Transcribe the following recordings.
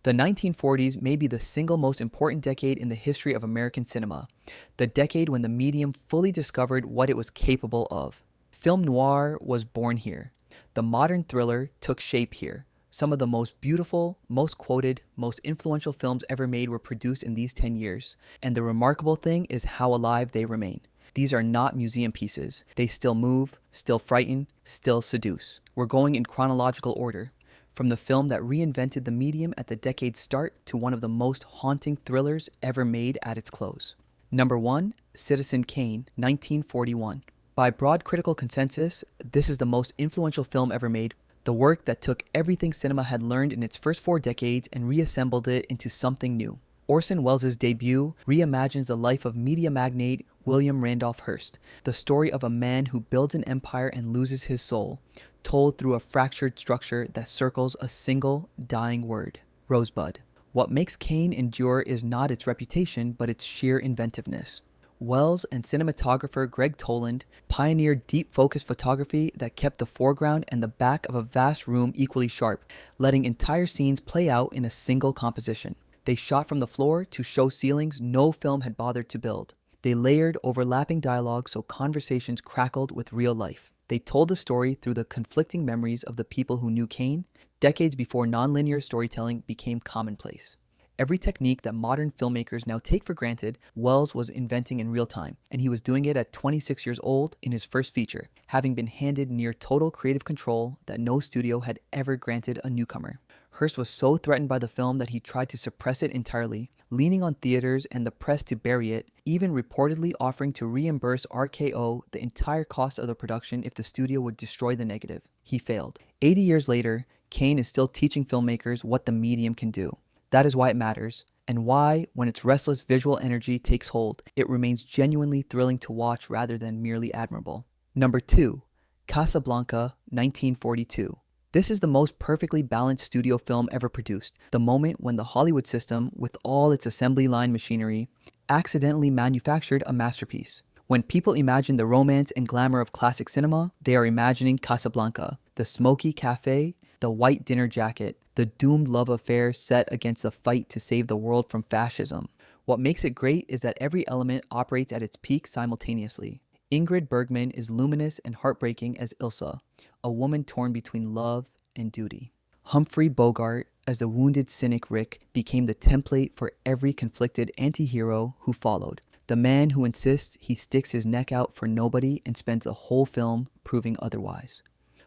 The 1940s may be the single most important decade in the history of American cinema, the decade when the medium fully discovered what it was capable of. Film noir was born here. The modern thriller took shape here. Some of the most beautiful, most quoted, most influential films ever made were produced in these 10 years, and the remarkable thing is how alive they remain. These are not museum pieces. They still move, still frighten, still seduce. We're going in chronological order, from the film that reinvented the medium at the decade's start to one of the most haunting thrillers ever made at its close. Number 1, Citizen Kane, 1941. By broad critical consensus, this is the most influential film ever made, the work that took everything cinema had learned in its first 4 decades and reassembled it into something new. Orson Welles' debut reimagines the life of media magnate William Randolph Hearst, the story of a man who builds an empire and loses his soul, told through a fractured structure that circles a single dying word: Rosebud. What makes Kane endure is not its reputation, but its sheer inventiveness. Welles and cinematographer Greg Toland pioneered deep focus photography that kept the foreground and the back of a vast room equally sharp, letting entire scenes play out in a single composition. They shot from the floor to show ceilings no film had bothered to build. They layered overlapping dialogue so conversations crackled with real life. They told the story through the conflicting memories of the people who knew Kane, decades before nonlinear storytelling became commonplace. Every technique that modern filmmakers now take for granted, Welles was inventing in real time, and he was doing it at 26 years old in his first feature, having been handed near total creative control that no studio had ever granted a newcomer. Hearst was so threatened by the film that he tried to suppress it entirely, leaning on theaters and the press to bury it, even reportedly offering to reimburse RKO the entire cost of the production if the studio would destroy the negative. He failed. 80 years later, Kane is still teaching filmmakers what the medium can do. That is why it matters, and why, when its restless visual energy takes hold, it remains genuinely thrilling to watch rather than merely admirable. Number 2, Casablanca, 1942. This is the most perfectly balanced studio film ever produced, the moment when the Hollywood system, with all its assembly line machinery, accidentally manufactured a masterpiece. When people imagine the romance and glamour of classic cinema, they are imagining Casablanca, the smoky cafe, the white dinner jacket, the doomed love affair set against the fight to save the world from fascism. What makes it great is that every element operates at its peak simultaneously. Ingrid Bergman is luminous and heartbreaking as Ilsa, a woman torn between love and duty. Humphrey Bogart, as the wounded cynic Rick, became the template for every conflicted anti-hero who followed. The man who insists he sticks his neck out for nobody and spends the whole film proving otherwise.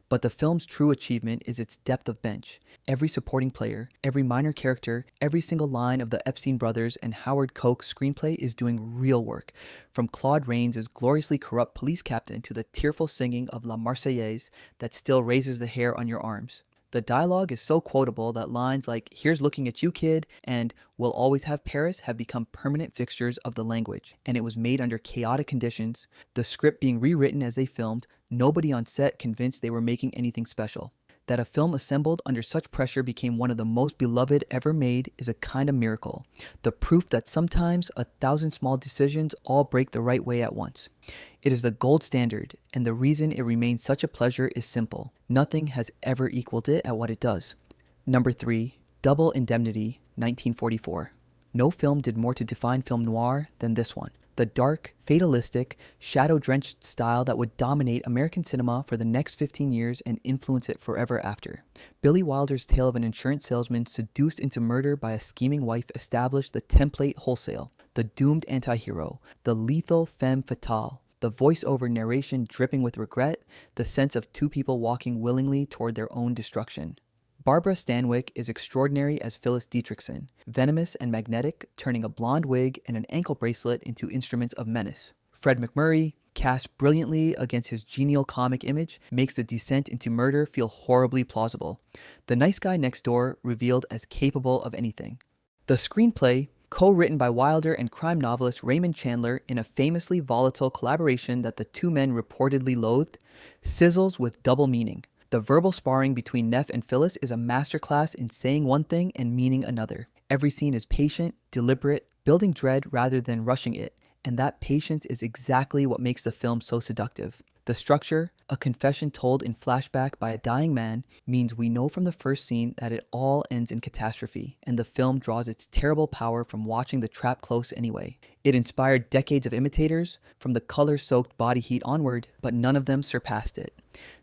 But the film's true achievement is its depth of bench. Every supporting player, every minor character, every single line of the Epstein brothers and Howard Koch's screenplay is doing real work. From Claude Rains' gloriously corrupt police captain to the tearful singing of La Marseillaise that still raises the hair on your arms. The dialogue is so quotable that lines like "Here's looking at you, kid" and "We'll always have Paris" have become permanent fixtures of the language, and it was made under chaotic conditions, the script being rewritten as they filmed, nobody on set convinced they were making anything special. That a film assembled under such pressure became one of the most beloved ever made is a kind of miracle, the proof that sometimes 1,000 small decisions all break the right way at once. It is the gold standard, and the reason it remains such a pleasure is simple. Nothing has ever equaled it at what it does. Number 3, Double Indemnity, 1944. No film did more to define film noir than this one. The dark, fatalistic, shadow-drenched style that would dominate American cinema for the next 15 years and influence it forever after. Billy Wilder's tale of an insurance salesman seduced into murder by a scheming wife established the template wholesale. The doomed anti-hero, the lethal femme fatale, the voice-over narration dripping with regret, the sense of two people walking willingly toward their own destruction. Barbara Stanwyck is extraordinary as Phyllis Dietrichson, venomous and magnetic, turning a blonde wig and an ankle bracelet into instruments of menace. Fred McMurray, cast brilliantly against his genial comic image, makes the descent into murder feel horribly plausible. The nice guy next door revealed as capable of anything. The screenplay, co-written by Wilder and crime novelist Raymond Chandler in a famously volatile collaboration that the two men reportedly loathed, sizzles with double meaning. The verbal sparring between Neff and Phyllis is a masterclass in saying one thing and meaning another. Every scene is patient, deliberate, building dread rather than rushing it, and that patience is exactly what makes the film so seductive. The structure, a confession told in flashback by a dying man, means we know from the first scene that it all ends in catastrophe, and the film draws its terrible power from watching the trap close anyway. It inspired decades of imitators, from the color-soaked Body Heat onward, but none of them surpassed it.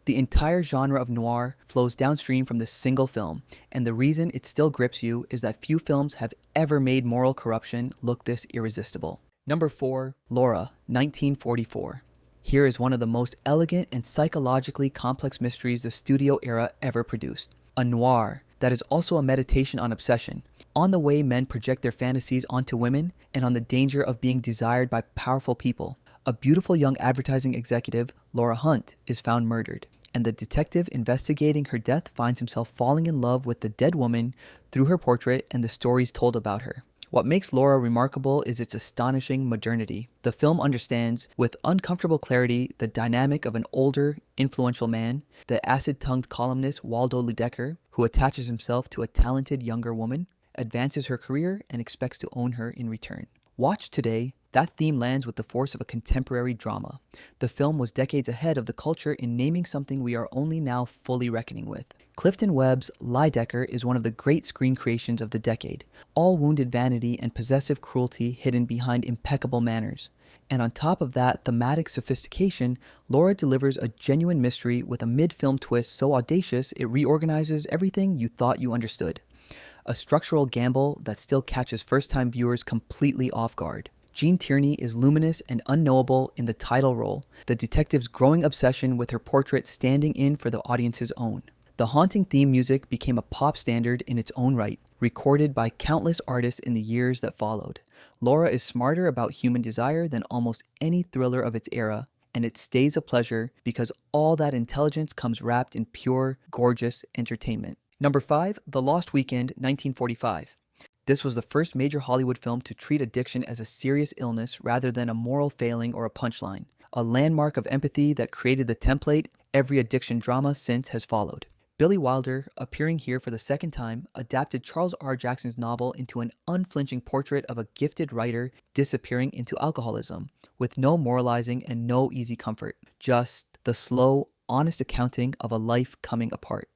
The entire genre of noir flows downstream from this single film, and the reason it still grips you is that few films have ever made moral corruption look this irresistible. Number 4, Laura, 1944. Here is one of the most elegant and psychologically complex mysteries the studio era ever produced. A noir that is also a meditation on obsession, on the way men project their fantasies onto women, and on the danger of being desired by powerful people. A beautiful young advertising executive, Laura Hunt, is found murdered, and the detective investigating her death finds himself falling in love with the dead woman through her portrait and the stories told about her. What makes Laura remarkable is its astonishing modernity. The film understands, with uncomfortable clarity, the dynamic of an older, influential man, the acid-tongued columnist Waldo Ludecker, who attaches himself to a talented younger woman, advances her career, and expects to own her in return. Watched today, that theme lands with the force of a contemporary drama. The film was decades ahead of the culture in naming something we are only now fully reckoning with. Clifton Webb's Lydecker is one of the great screen creations of the decade, all wounded vanity and possessive cruelty hidden behind impeccable manners. And on top of that thematic sophistication, Laura delivers a genuine mystery with a mid-film twist so audacious it reorganizes everything you thought you understood. A structural gamble that still catches first-time viewers completely off guard. Jean Tierney is luminous and unknowable in the title role, the detective's growing obsession with her portrait standing in for the audience's own. The haunting theme music became a pop standard in its own right, recorded by countless artists in the years that followed. Laura is smarter about human desire than almost any thriller of its era, and it stays a pleasure because all that intelligence comes wrapped in pure, gorgeous entertainment. Number 5, The Lost Weekend, 1945. This was the first major Hollywood film to treat addiction as a serious illness rather than a moral failing or a punchline, a landmark of empathy that created the template every addiction drama since has followed. Billy Wilder, appearing here for the second time, adapted Charles R. Jackson's novel into an unflinching portrait of a gifted writer disappearing into alcoholism, with no moralizing and no easy comfort, just the slow, honest accounting of a life coming apart.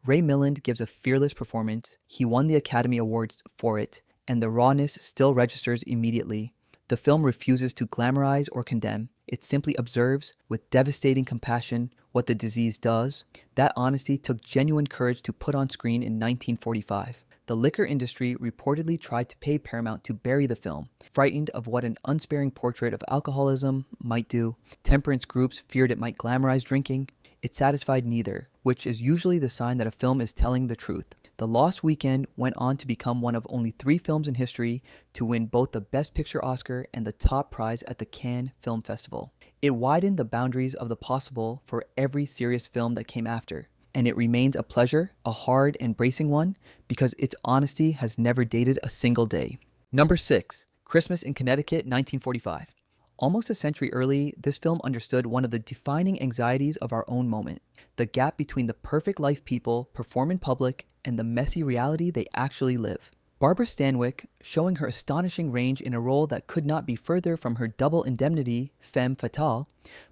Ray Milland gives a fearless performance. He won the Academy Awards for it, and the rawness still registers immediately. The film refuses to glamorize or condemn. It simply observes, with devastating compassion, what the disease does. That honesty took genuine courage to put on screen in 1945. The liquor industry reportedly tried to pay Paramount to bury the film, frightened of what an unsparing portrait of alcoholism might do. Temperance groups feared it might glamorize drinking. It satisfied neither, which is usually the sign that a film is telling the truth. The Lost Weekend went on to become one of only 3 films in history to win both the Best Picture Oscar and the top prize at the Cannes Film Festival. It widened the boundaries of the possible for every serious film that came after, and it remains a pleasure, a hard and bracing one, because its honesty has never dated a single day. Number 6, Christmas in Connecticut, 1945. Almost a century early, this film understood one of the defining anxieties of our own moment, the gap between the perfect life people perform in public and the messy reality they actually live. Barbara Stanwyck, showing her astonishing range in a role that could not be further from her Double Indemnity, femme fatale,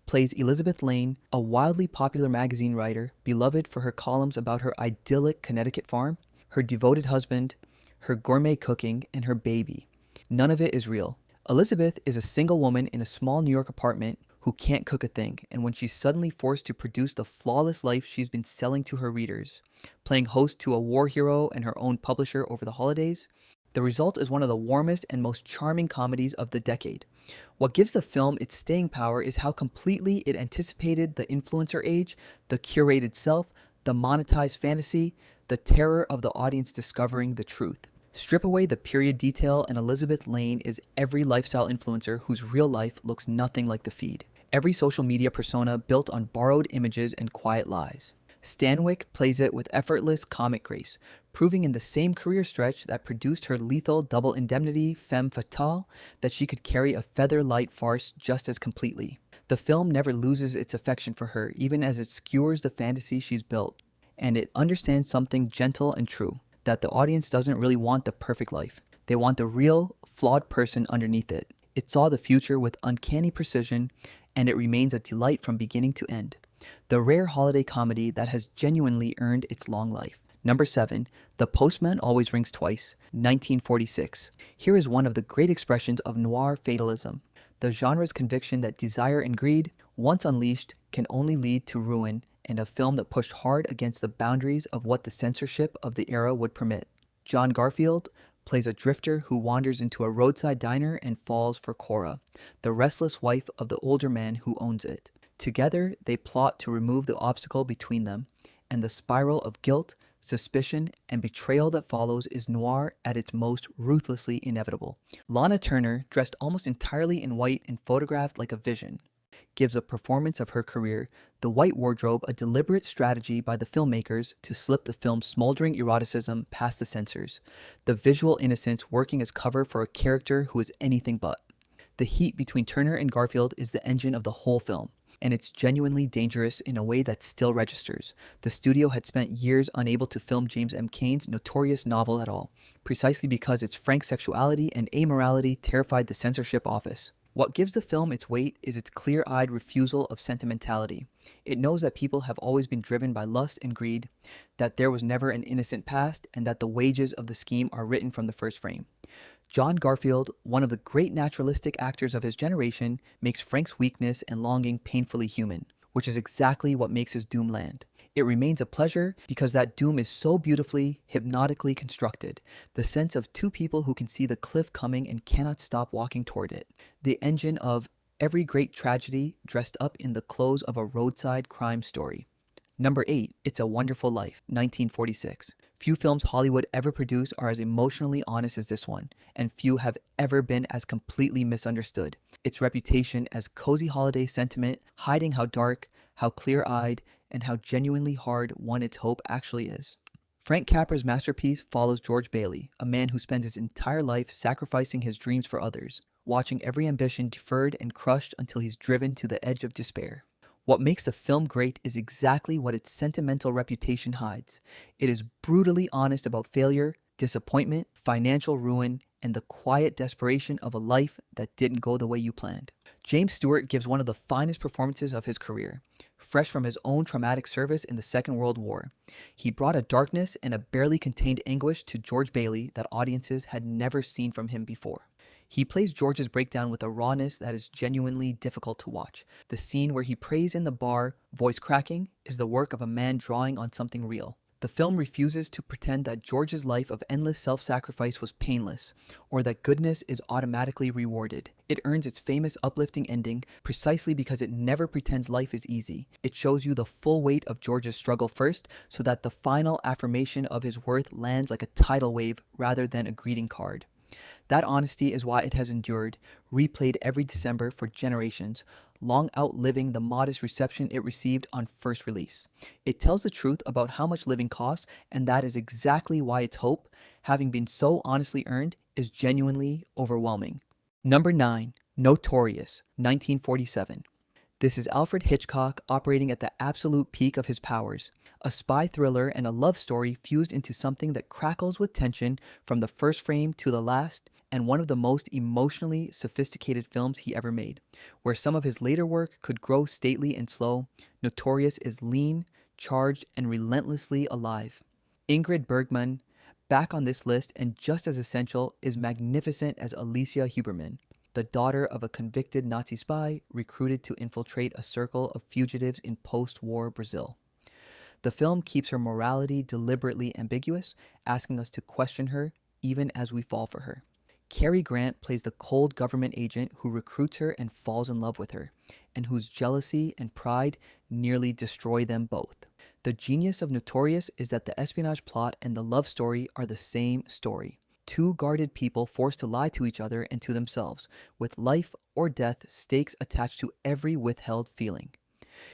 plays Elizabeth Lane, a wildly popular magazine writer, beloved for her columns about her idyllic Connecticut farm, her devoted husband, her gourmet cooking, and her baby. None of it is real. Elizabeth is a single woman in a small New York apartment who can't cook a thing, and when she's suddenly forced to produce the flawless life she's been selling to her readers, playing host to a war hero and her own publisher over the holidays, the result is one of the warmest and most charming comedies of the decade. What gives the film its staying power is how completely it anticipated the influencer age, the curated self, the monetized fantasy, the terror of the audience discovering the truth. Strip away the period detail and Elizabeth Lane is every lifestyle influencer whose real life looks nothing like the feed. Every social media persona built on borrowed images and quiet lies. Stanwyck plays it with effortless comic grace, proving in the same career stretch that produced her lethal Double Indemnity femme fatale that she could carry a feather-light farce just as completely. The film never loses its affection for her, even as it skewers the fantasy she's built, and it understands something gentle and true, that the audience doesn't really want the perfect life. They want the real, flawed person underneath it. It saw the future with uncanny precision, and it remains a delight from beginning to end. The rare holiday comedy that has genuinely earned its long life. Number 7, The Postman Always Rings Twice, 1946. Here is one of the great expressions of noir fatalism. The genre's conviction that desire and greed, once unleashed, can only lead to ruin, and a film that pushed hard against the boundaries of what the censorship of the era would permit. John Garfield plays a drifter who wanders into a roadside diner and falls for Cora, the restless wife of the older man who owns it. Together, they plot to remove the obstacle between them, and the spiral of guilt, suspicion, and betrayal that follows is noir at its most ruthlessly inevitable. Lana Turner, dressed almost entirely in white and photographed like a vision, gives a performance of her career, the white wardrobe a deliberate strategy by the filmmakers to slip the film's smoldering eroticism past the censors, the visual innocence working as cover for a character who is anything but. The heat between Turner and Garfield is the engine of the whole film, and it's genuinely dangerous in a way that still registers. The studio had spent years unable to film James M. Cain's Notorious novel at all, precisely because its frank sexuality and amorality terrified the censorship office. What gives the film its weight is its clear-eyed refusal of sentimentality. It knows that people have always been driven by lust and greed, that there was never an innocent past, and that the wages of the scheme are written from the first frame. John Garfield, one of the great naturalistic actors of his generation, makes Frank's weakness and longing painfully human, which is exactly what makes his doom land. It remains a pleasure because that doom is so beautifully, hypnotically constructed. The sense of two people who can see the cliff coming and cannot stop walking toward it. The engine of every great tragedy dressed up in the clothes of a roadside crime story. Number 8, It's a Wonderful Life, 1946. Few films Hollywood ever produced are as emotionally honest as this one, and few have ever been as completely misunderstood. Its reputation as cozy holiday sentiment, hiding how dark, how clear-eyed, and how genuinely hard won its hope actually is. Frank Capra's masterpiece follows George Bailey, a man who spends his entire life sacrificing his dreams for others, watching every ambition deferred and crushed until he's driven to the edge of despair. What makes the film great is exactly what its sentimental reputation hides. It is brutally honest about failure, disappointment, financial ruin, and the quiet desperation of a life that didn't go the way you planned. James Stewart gives one of the finest performances of his career, fresh from his own traumatic service in the Second World War. He brought a darkness and a barely contained anguish to George Bailey that audiences had never seen from him before. He plays George's breakdown with a rawness that is genuinely difficult to watch. The scene where he prays in the bar, voice cracking, is the work of a man drawing on something real. The film refuses to pretend that George's life of endless self-sacrifice was painless, or that goodness is automatically rewarded. It earns its famous uplifting ending precisely because it never pretends life is easy. It shows you the full weight of George's struggle first, so that the final affirmation of his worth lands like a tidal wave rather than a greeting card. That honesty is why it has endured, replayed every December for generations, long outliving the modest reception it received on first release. It tells the truth about how much living costs, and that is exactly why its hope, having been so honestly earned, is genuinely overwhelming. Number 9, Notorious, 1947. This is Alfred Hitchcock operating at the absolute peak of his powers. A spy thriller and a love story fused into something that crackles with tension from the first frame to the last, and one of the most emotionally sophisticated films he ever made. Where some of his later work could grow stately and slow, Notorious is lean, charged, and relentlessly alive. Ingrid Bergman, back on this list and just as essential, is magnificent as Alicia Huberman, the daughter of a convicted Nazi spy recruited to infiltrate a circle of fugitives in post-war Brazil. The film keeps her morality deliberately ambiguous, asking us to question her even as we fall for her. Cary Grant plays the cold government agent who recruits her and falls in love with her, and whose jealousy and pride nearly destroy them both. The genius of Notorious is that the espionage plot and the love story are the same story. Two guarded people forced to lie to each other and to themselves, with life or death stakes attached to every withheld feeling.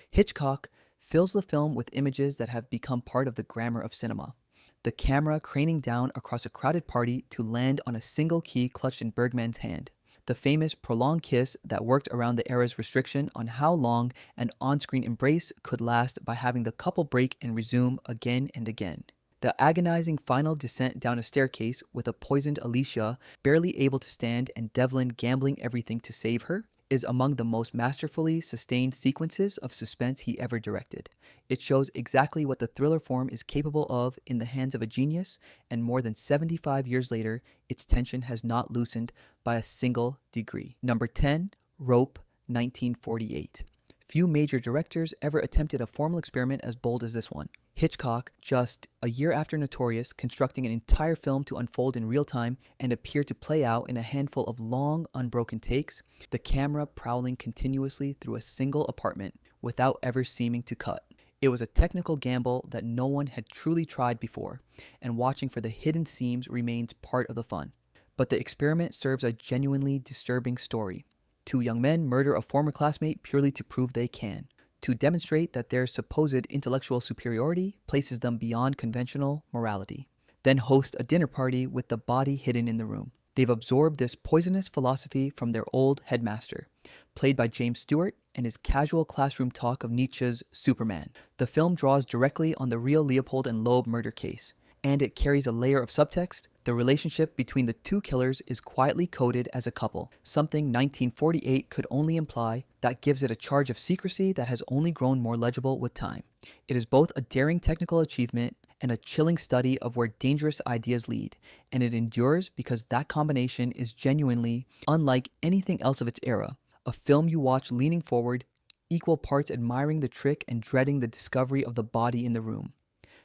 Hitchcock fills the film with images that have become part of the grammar of cinema. The camera craning down across a crowded party to land on a single key clutched in Bergman's hand. The famous prolonged kiss that worked around the era's restriction on how long an on-screen embrace could last by having the couple break and resume again and again. The agonizing final descent down a staircase with a poisoned Alicia barely able to stand and Devlin gambling everything to save her is among the most masterfully sustained sequences of suspense he ever directed. It shows exactly what the thriller form is capable of in the hands of a genius, and more than 75 years later, its tension has not loosened by a single degree. Number 10, Rope, 1948. Few major directors ever attempted a formal experiment as bold as this one. Hitchcock, just a year after Notorious, constructing an entire film to unfold in real time and appear to play out in a handful of long, unbroken takes, the camera prowling continuously through a single apartment without ever seeming to cut. It was a technical gamble that no one had truly tried before, and watching for the hidden seams remains part of the fun. But the experiment serves a genuinely disturbing story. Two young men murder a former classmate purely to prove they can. To demonstrate that their supposed intellectual superiority places them beyond conventional morality. Then host a dinner party with the body hidden in the room. They've absorbed this poisonous philosophy from their old headmaster, played by James Stewart, and his casual classroom talk of Nietzsche's Superman. The film draws directly on the real Leopold and Loeb murder case, and it carries a layer of subtext. The relationship between the two killers is quietly coded as a couple, something 1948 could only imply, that gives it a charge of secrecy that has only grown more legible with time. It is both a daring technical achievement and a chilling study of where dangerous ideas lead, and it endures because that combination is genuinely unlike anything else of its era. A film you watch leaning forward, equal parts admiring the trick and dreading the discovery of the body in the room.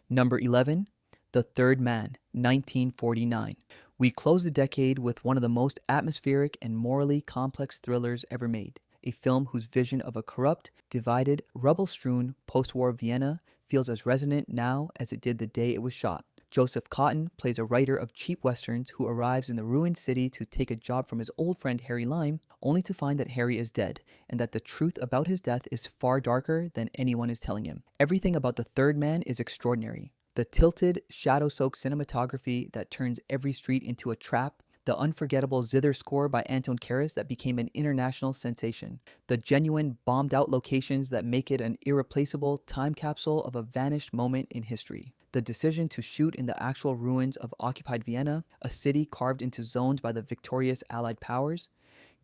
Number 11, The Third Man, 1949. We close the decade with one of the most atmospheric and morally complex thrillers ever made. A film whose vision of a corrupt, divided, rubble-strewn post-war Vienna feels as resonant now as it did the day it was shot. Joseph Cotten plays a writer of cheap westerns who arrives in the ruined city to take a job from his old friend Harry Lime, only to find that Harry is dead, and that the truth about his death is far darker than anyone is telling him. Everything about The Third Man is extraordinary. The tilted, shadow-soaked cinematography that turns every street into a trap, the unforgettable zither score by Anton Karas that became an international sensation, the genuine bombed-out locations that make it an irreplaceable time capsule of a vanished moment in history. The decision to shoot in the actual ruins of occupied Vienna, a city carved into zones by the victorious Allied powers,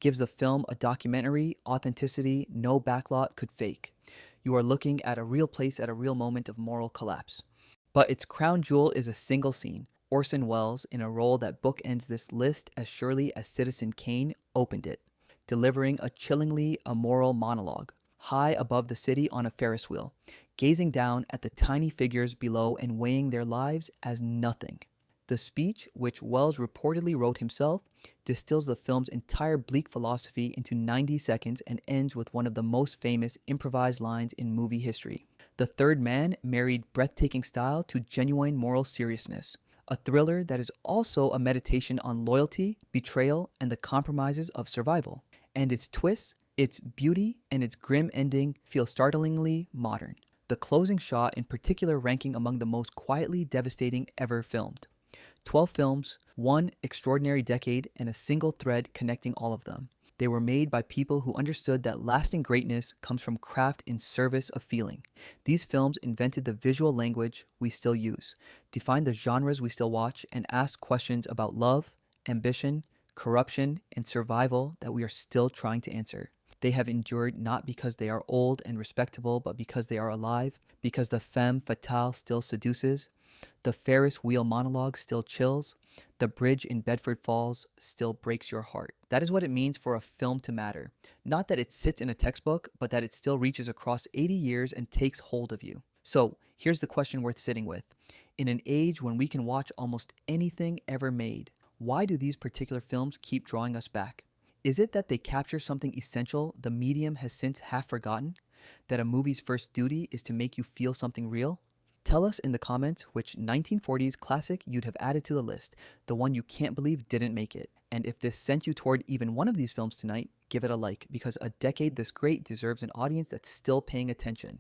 gives the film a documentary authenticity no backlot could fake. You are looking at a real place at a real moment of moral collapse. But its crown jewel is a single scene. Orson Welles in a role that bookends this list as surely as Citizen Kane opened it, delivering a chillingly immoral monologue, high above the city on a Ferris wheel, gazing down at the tiny figures below and weighing their lives as nothing. The speech, which Welles reportedly wrote himself, distills the film's entire bleak philosophy into 90 seconds and ends with one of the most famous improvised lines in movie history. The Third Man married breathtaking style to genuine moral seriousness. A thriller that is also a meditation on loyalty, betrayal, and the compromises of survival. And its twists, its beauty, and its grim ending feel startlingly modern. The closing shot in particular ranking among the most quietly devastating ever filmed. 12 films, one extraordinary decade, and a single thread connecting all of them. They were made by people who understood that lasting greatness comes from craft in service of feeling. These films invented the visual language we still use, defined the genres we still watch, and asked questions about love, ambition, corruption, and survival that we are still trying to answer. They have endured not because they are old and respectable, but because they are alive, because the femme fatale still seduces, the Ferris wheel monologue still chills, the bridge in Bedford Falls still breaks your heart. That is what it means for a film to matter. Not that it sits in a textbook, but that it still reaches across 80 years and takes hold of you. So, here's the question worth sitting with. In an age when we can watch almost anything ever made, why do these particular films keep drawing us back? Is it that they capture something essential the medium has since half forgotten? That a movie's first duty is to make you feel something real? Tell us in the comments which 1940s classic you'd have added to the list, the one you can't believe didn't make it. And if this sent you toward even one of these films tonight, give it a like, because a decade this great deserves an audience that's still paying attention.